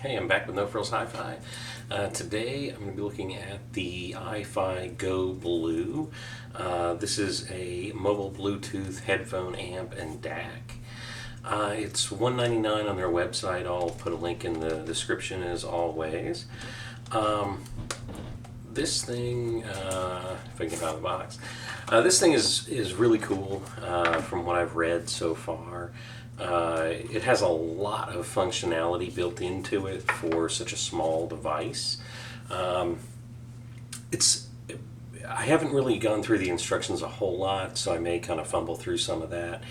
Hey, I'm back with No Frills Hi-Fi. Today I'm going to be looking at the iFi Go Blue. This is a mobile Bluetooth headphone amp and DAC. It's $199 on their website. I'll put a link in the description as always. This thing, if I can get out of the box, this thing is really cool from what I've read so far. It has a lot of functionality built into it for such a small device. It's I haven't really gone through the instructions a whole lot, so I may kind of fumble through some of that.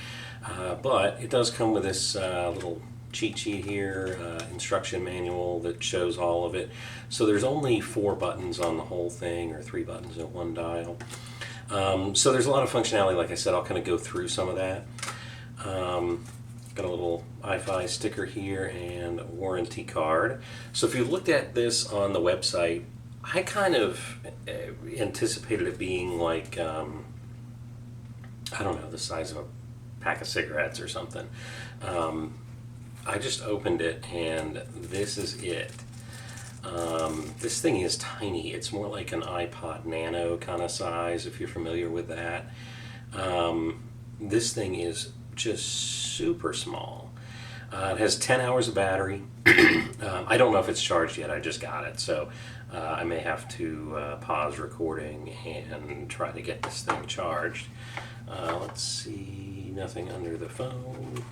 But it does come with this little cheat sheet here, instruction manual that shows all of it. So there's only 4 buttons on the whole thing, or 3 buttons at one dial. So there's a lot of functionality. Like I said, I'll kind of go through some of that. Got a little iFi sticker here and a warranty card. So if you looked at this on the website, I kind of anticipated it being like, I don't know, the size of a pack of cigarettes or something. I just opened it and this is it. This thing is tiny. It's more like an iPod Nano kind of size, if you're familiar with that. This thing is just super small. It has 10 hours of battery. I don't know if it's charged yet. I just got it, so I may have to pause recording and try to get this thing charged. Let's see, nothing under the phone.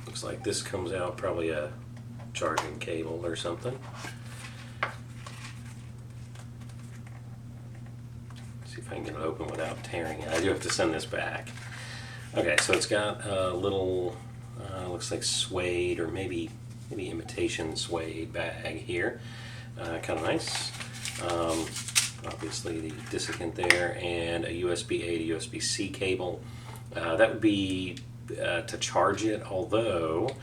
Looks like this comes out probably a charging cable or something. See if I can get it open without tearing it. I do have to send this back. Okay, so it's got a little, looks like suede or maybe imitation suede bag here. Kind of nice. Obviously the desiccant there, and a USB-A to USB-C cable. That would be to charge it, although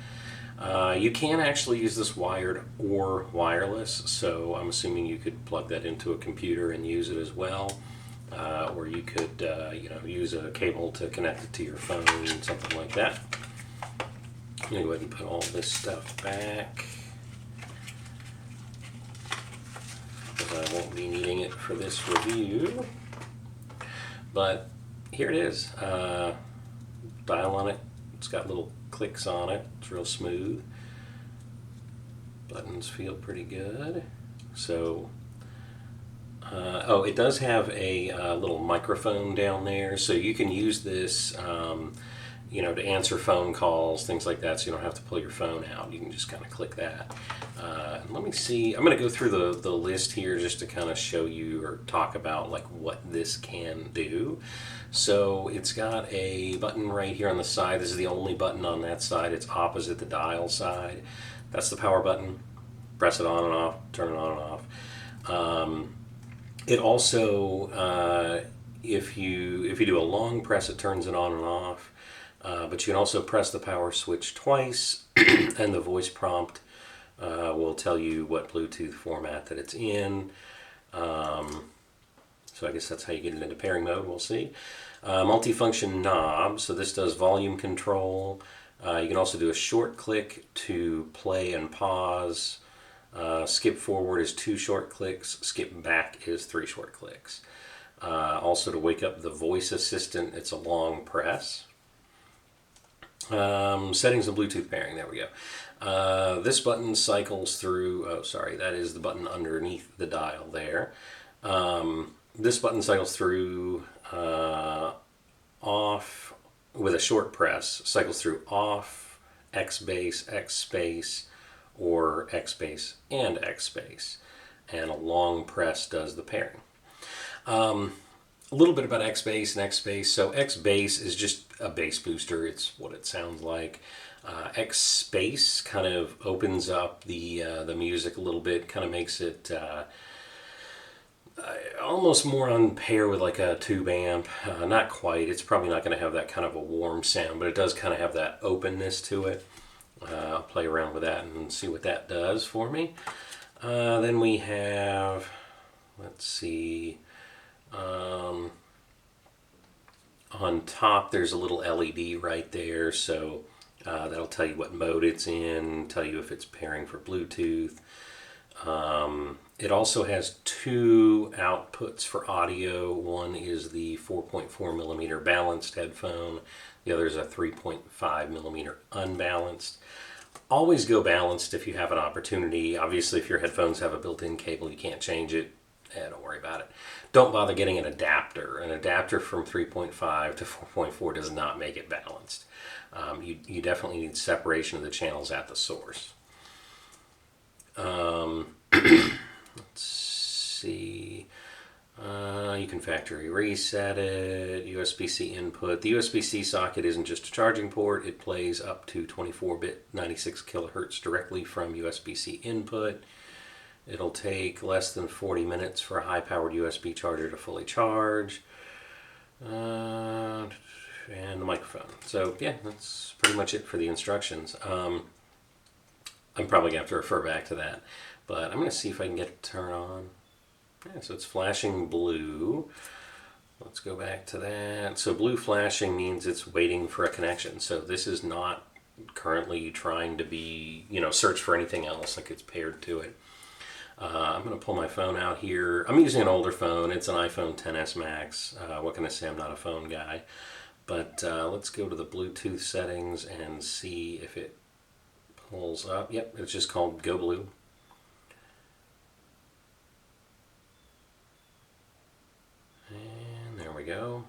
you can actually use this wired or wireless, so I'm assuming you could plug that into a computer and use it as well. Or you could, use a cable to connect it to your phone, something like that. I'm going to go ahead and put all this stuff back, because I won't be needing it for this review. But here it is. Dial on it. It's got little clicks on it. It's real smooth. Buttons feel pretty good. So it does have a little microphone down there, so you can use this, to answer phone calls, things like that, so you don't have to pull your phone out. You can just kind of click that. Let me see. I'm going to go through the list here just to kind of show you or talk about like what this can do. So it's got a button right here on the side. This is the only button on that side. It's opposite the dial side. That's the power button. Press it on and off, turn it on and off. It also, if you do a long press, it turns it on and off. But you can also press the power switch twice, and the voice prompt will tell you what Bluetooth format that it's in. So I guess that's how you get it into pairing mode. We'll see. Multifunction knob. So this does volume control. You can also do a short click to play and pause. Skip forward is 2 short clicks. Skip back is 3 short clicks. Also to wake up the voice assistant, it's a long press. Settings and Bluetooth pairing, there we go. This button cycles through, that is the button underneath the dial there. This button cycles through off with a short press, cycles through off, X bass, X space, or X bass and X space, and a long press does the pairing. A little bit about X bass and X space. So X bass is just a bass booster. It's what it sounds like. X space kind of opens up the music a little bit, kind of makes it almost more on pair with like a tube amp. Not quite. It's probably not going to have that kind of a warm sound, but it does kind of have that openness to it. I'll play around with that and see what that does for me. Then we have, let's see, on top there's a little LED right there, so That'll tell you what mode it's in, tell you if it's pairing for Bluetooth. It also has two outputs for audio. One is the 4.4 millimeter balanced headphone. The other is a 3.5 millimeter unbalanced. Always go balanced if you have an opportunity. Obviously, if your headphones have a built-in cable, you can't change it. Don't worry about it. Don't bother getting an adapter. An adapter from 3.5 to 4.4 does not make it balanced. You definitely need separation of the channels at the source. Let's see. You can factory reset it. USB-C input. The USB-C socket isn't just a charging port. It plays up to 24-bit 96 kilohertz directly from USB-C input. It'll take less than 40 minutes for a high-powered USB charger to fully charge. And the microphone. So yeah, that's pretty much it for the instructions. I'm probably going to have to refer back to that. But I'm going to see if I can get it to turn on. Yeah, so it's flashing blue. Let's go back to that. So blue flashing means it's waiting for a connection. So this is not currently trying to be, search for anything else, like it's paired to it. I'm going to pull my phone out here. I'm using an older phone. It's an iPhone XS Max. What can I say? I'm not a phone guy. But let's go to the Bluetooth settings and see if it pulls up. Yep, it's just called Go Blue. And there we go.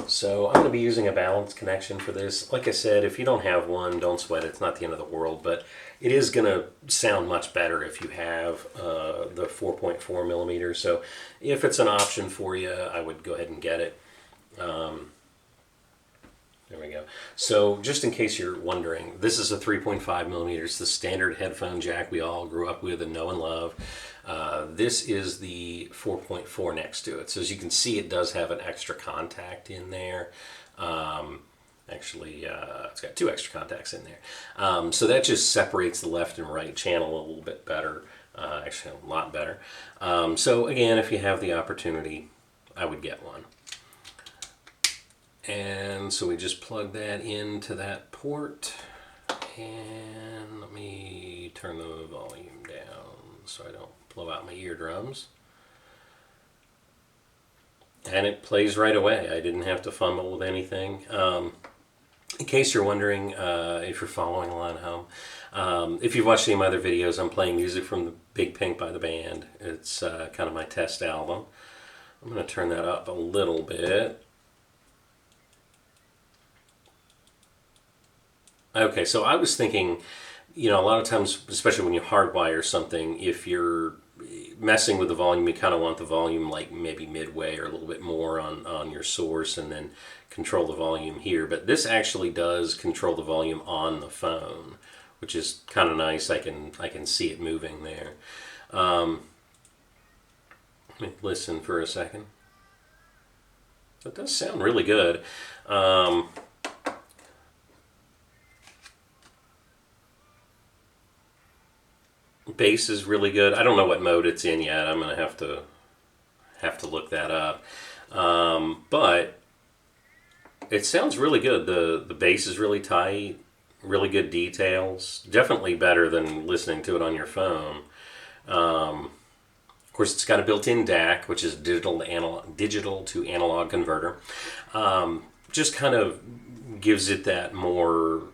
So I'm going to be using a balanced connection for this. Like I said, if you don't have one, don't sweat it. It's not the end of the world, but it is going to sound much better if you have the 4.4 millimeter. So if it's an option for you, I would go ahead and get it. There we go. So just in case you're wondering, this is a 3.5 millimeters, the standard headphone jack we all grew up with and know and love. This is the 4.4 next to it. So as you can see, it does have an extra contact in there. Actually, it's got two extra contacts in there. So that just separates the left and right channel a little bit better. Actually, a lot better. So again, if you have the opportunity, I would get one. And so we just plug that into that port. And let me turn the volume down so I don't blow out my eardrums. And it plays right away. I didn't have to fumble with anything. In case you're wondering, if you're following along at home, if you've watched any of my other videos, I'm playing music from the Big Pink by the band. It's kind of my test album. I'm going to turn that up a little bit. Okay, so I was thinking, a lot of times, especially when you hardwire something, if you're messing with the volume, you kind of want the volume like maybe midway or a little bit more on your source and then control the volume here. But this actually does control the volume on the phone, which is kind of nice. I can see it moving there. Let me listen for a second. It does sound really good. Bass is really good. I don't know what mode it's in yet. I'm gonna have to look that up. But it sounds really good. The bass is really tight, really good details. Definitely better than listening to it on your phone. Of course, it's got a built-in DAC, which is digital to analog converter. Just kind of gives it that more.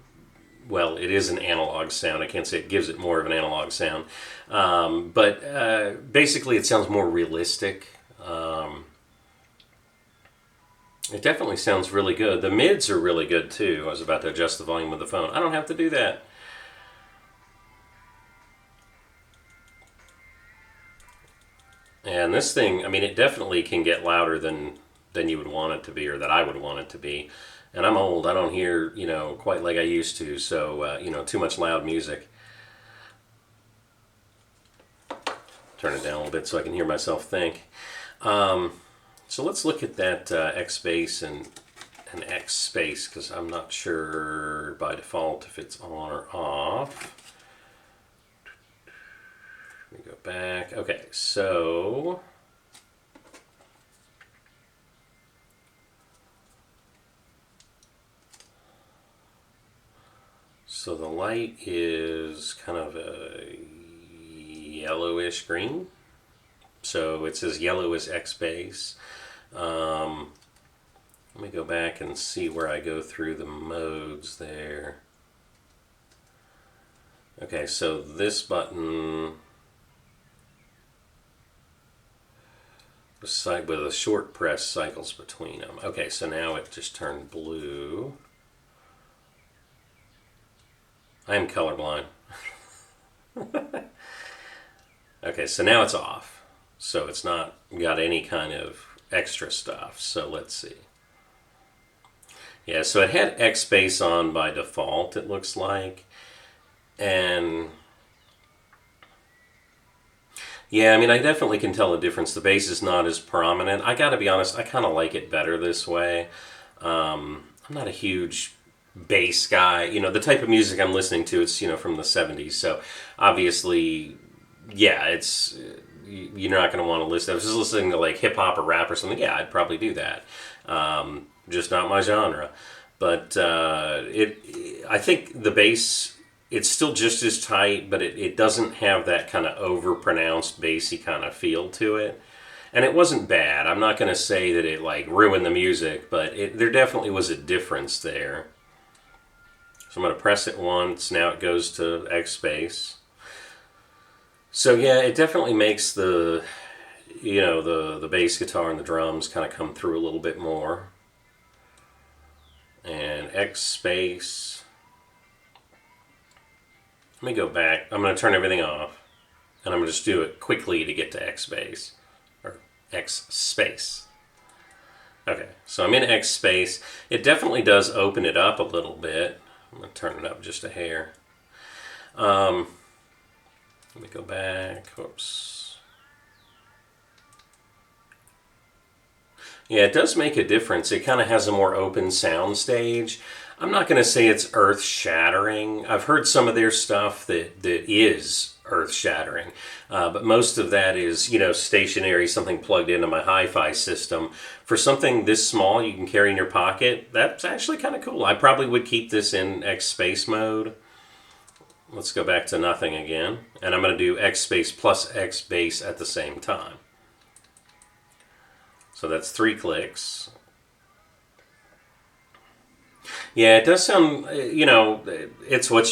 Well, it is an analog sound. I can't say it gives it more of an analog sound. But basically it sounds more realistic. It definitely sounds really good. The mids are really good too. I was about to adjust the volume of the phone. I don't have to do that. And this thing, it definitely can get louder than you would want it to be, or that I would want it to be. And I'm old. I don't hear, quite like I used to. So, too much loud music. Turn it down a little bit so I can hear myself think. So let's look at that X bass and X space, because I'm not sure by default if it's on or off. Let me go back. Okay, so light is kind of a yellowish green. So it's as yellow as X base. Let me go back and see where I go through the modes there. Okay, so this button with a short press cycles between them. Okay, so now it just turned blue. I am colorblind. Okay, so now it's off. So it's not got any kind of extra stuff. So let's see. Yeah, so it had X bass on by default, it looks like. And yeah, I mean, I definitely can tell the difference. The bass is not as prominent. I gotta be honest, I kind of like it better this way. I'm not a huge bass guy. You know, the type of music I'm listening to, it's, you know, from the 70s. So obviously, yeah, it's, you're not going to want to listen. I was just listening to like hip hop or rap or something. Yeah, I'd probably do that. Just not my genre. But I think the bass, it's still just as tight, but it doesn't have that kind of over-pronounced bassy kind of feel to it. And it wasn't bad. I'm not going to say that it like ruined the music, but there definitely was a difference there. So I'm going to press it once. Now it goes to X bass. So yeah, it definitely makes the, you know, the bass guitar and the drums kind of come through a little bit more. And X space. Let me go back. I'm going to turn everything off. And I'm going to just do it quickly to get to X bass. Or X space. Okay, so I'm in X space. It definitely does open it up a little bit. I'm going to turn it up just a hair. Let me go back. Whoops. Yeah, it does make a difference. It kind of has a more open sound stage. I'm not going to say it's earth-shattering. I've heard some of their stuff that is earth-shattering, but most of that is, you know, stationary, something plugged into my hi-fi system. For something this small you can carry in your pocket, that's actually kind of cool. I probably would keep this in X space mode. Let's go back to nothing again, and I'm going to do X space plus X bass at the same time. So that's 3 clicks. Yeah, it does sound, you know, it's what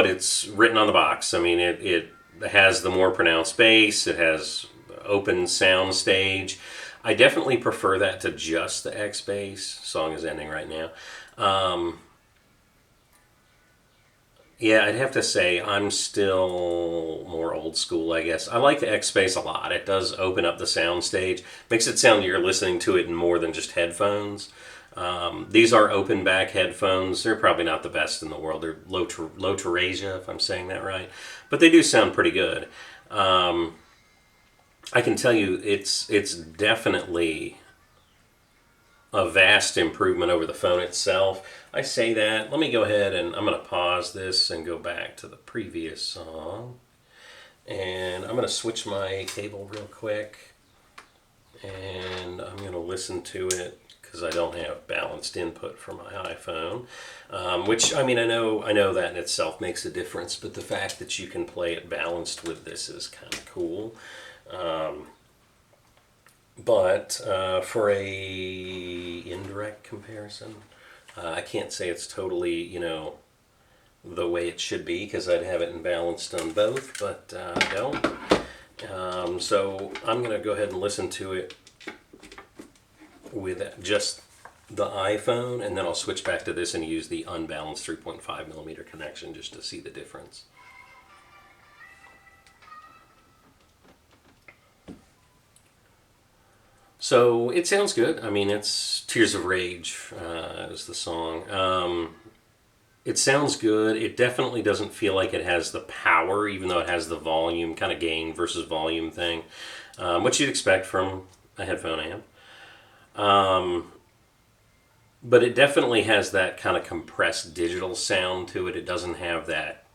it's written on the box. I mean, it has the more pronounced bass. It has open sound stage. I definitely prefer that to just the X bass. Song is ending right now. Yeah, I'd have to say I'm still more old school, I guess. I like the X bass a lot. It does open up the sound stage. Makes it sound like you're listening to it in more than just headphones. These are open back headphones. They're probably not the best in the world. They're low Teresia, if I'm saying that right. But they do sound pretty good. I can tell you it's definitely a vast improvement over the phone itself. I say that. Let me go ahead and I'm going to pause this and go back to the previous song. And I'm going to switch my cable real quick. And I'm going to listen to it because I don't have balanced input for my iPhone. Which, I mean, I know that in itself makes a difference, but the fact that you can play it balanced with this is kind of cool. But for a indirect comparison, I can't say it's totally, you know, the way it should be because I'd have it balanced on both, but I don't. So I'm going to go ahead and listen to it with just the iPhone, and then I'll switch back to this and use the unbalanced 3.5 millimeter connection just to see the difference. So it sounds good. I mean, it's Tears of Rage is the song. It sounds good. It definitely doesn't feel like it has the power, even though it has the volume, kind of gain versus volume thing, which you'd expect from a headphone amp. But it definitely has that kind of compressed digital sound to it. It doesn't have that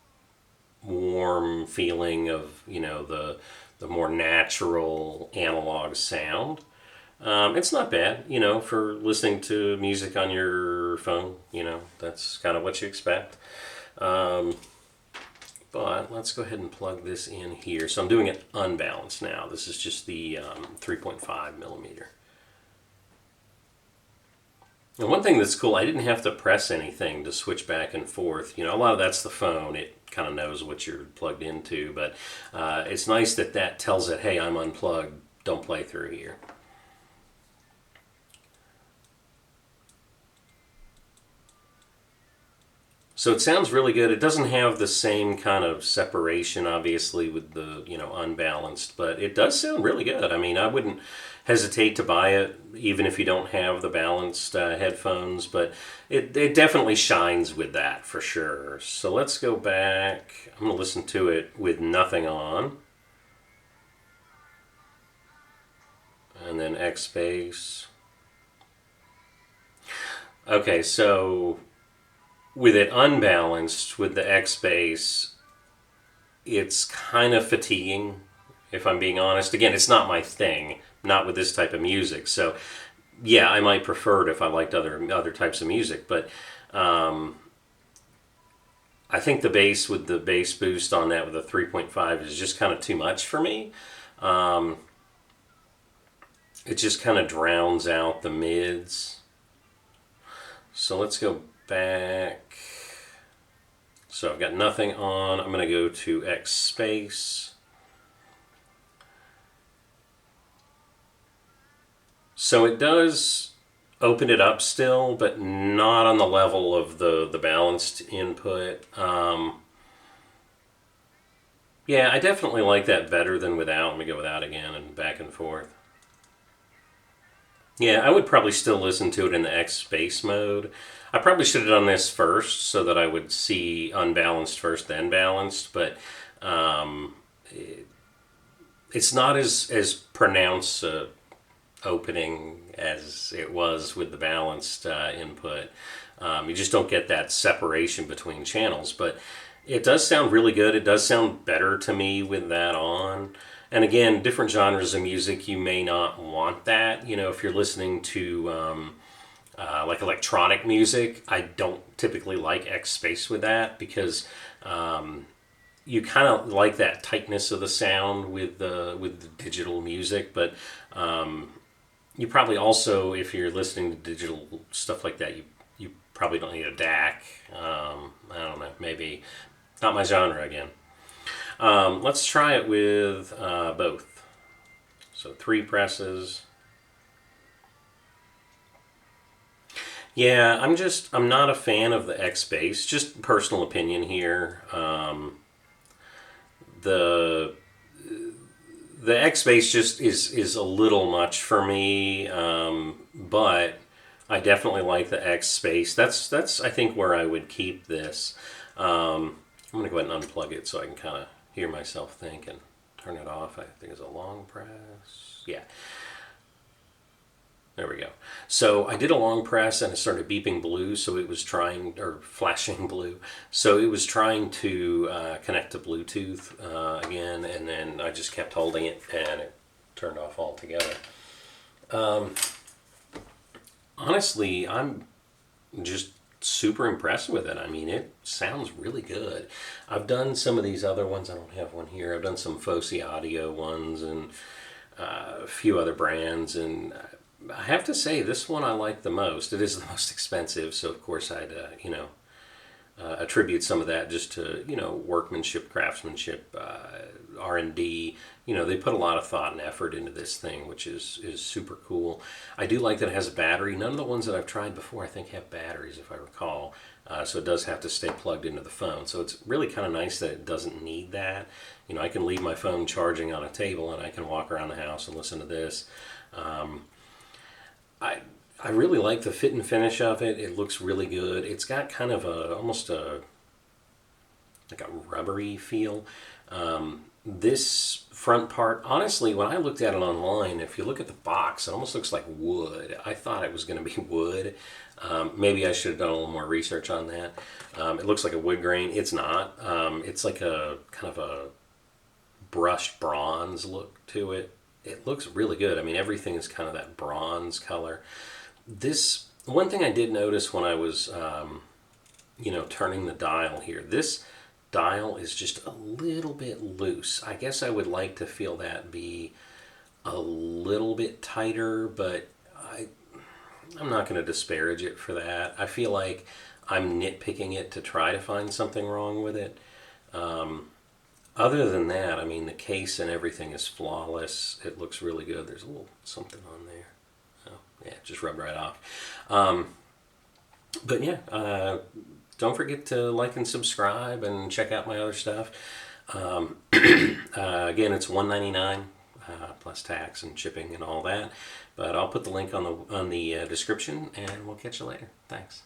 warm feeling of, you know, the more natural analog sound. It's not bad, you know, for listening to music on your phone. You know, that's kind of what you expect. But let's go ahead and plug this in here. So I'm doing it unbalanced now. This is just the 3.5 millimeter. And one thing that's cool, I didn't have to press anything to switch back and forth. You know, a lot of that's the phone. It kind of knows what you're plugged into, but it's nice that that tells it, hey, I'm unplugged. Don't play through here. So it sounds really good. It doesn't have the same kind of separation, obviously, with the, unbalanced, but it does sound really good. I mean, I wouldn't hesitate to buy it, even if you don't have the balanced headphones, but it definitely shines with that for sure. So let's go back. I'm going to listen to it with nothing on. And then X bass. Okay, so with it unbalanced with the X bass, it's kind of fatiguing, if I'm being honest. Again, it's not my thing, not with this type of music. So, yeah, I might prefer it if I liked other types of music. But I think the bass with the bass boost on that with the 3.5 is just kind of too much for me. It just kind of drowns out the mids. So let's go back. So I've got nothing on. I'm going to go to X space. So it does open it up still, but not on the level of the balanced input. Yeah, I definitely like that better than without. Let me go without again and back and forth. Yeah, I would probably still listen to it in the X space mode. I probably should have done this first so that I would see unbalanced first, then balanced, but it's not as pronounced opening as it was with the balanced input. You just don't get that separation between channels, but it does sound really good. It does sound better to me with that on. And again, different genres of music, you may not want that. If you're listening to like electronic music, I don't typically like X space with that because you kind of like that tightness of the sound with the digital music. But you probably also, if you're listening to digital stuff like that, you probably don't need a DAC. I don't know, maybe not my genre again. Let's try it with both. So 3 presses. Yeah, I'm not a fan of the X bass. Just personal opinion here. The X bass just is a little much for me, but I definitely like the X space. That's I think where I would keep this. I'm gonna go ahead and unplug it so I can kind of hear myself think and turn it off. I think it's a long press. Yeah. There we go. So I did a long press and it started beeping blue, so it was trying, or flashing blue. So it was trying to connect to Bluetooth again, and then I just kept holding it and it turned off altogether. Honestly, I'm just super impressed with it. I mean, it sounds really good. I've done some of these other ones. I don't have one here. I've done some Fosi Audio ones and a few other brands, and I have to say this one I like the most. It is the most expensive, so of course I'd attribute some of that just to workmanship, craftsmanship, R&D. They put a lot of thought and effort into this thing, which is super cool. I do like that it has a battery. None of the ones that I've tried before I think have batteries, if I recall. So it does have to stay plugged into the phone. So it's really kind of nice that it doesn't need that. I can leave my phone charging on a table and I can walk around the house and listen to this. I really like the fit and finish of it. It looks really good. It's got kind of almost like a rubbery feel. This front part, honestly, when I looked at it online, if you look at the box, it almost looks like wood. I thought it was going to be wood. Maybe I should have done a little more research on that. It looks like a wood grain. It's not. It's like a kind of a brushed bronze look to it. It looks really good. I mean, everything is kind of that bronze color. This one thing I did notice when I was turning the dial here. This dial is just a little bit loose. I guess I would like to feel that be a little bit tighter, but I'm not going to disparage it for that. I feel like I'm nitpicking it to try to find something wrong with it. Other than that, I mean, the case and everything is flawless. It looks really good. There's a little something on there. Oh, yeah, just rubbed right off. But yeah, don't forget to like and subscribe and check out my other stuff. Again, it's $199 plus tax and shipping and all that. But I'll put the link on the description, and we'll catch you later. Thanks.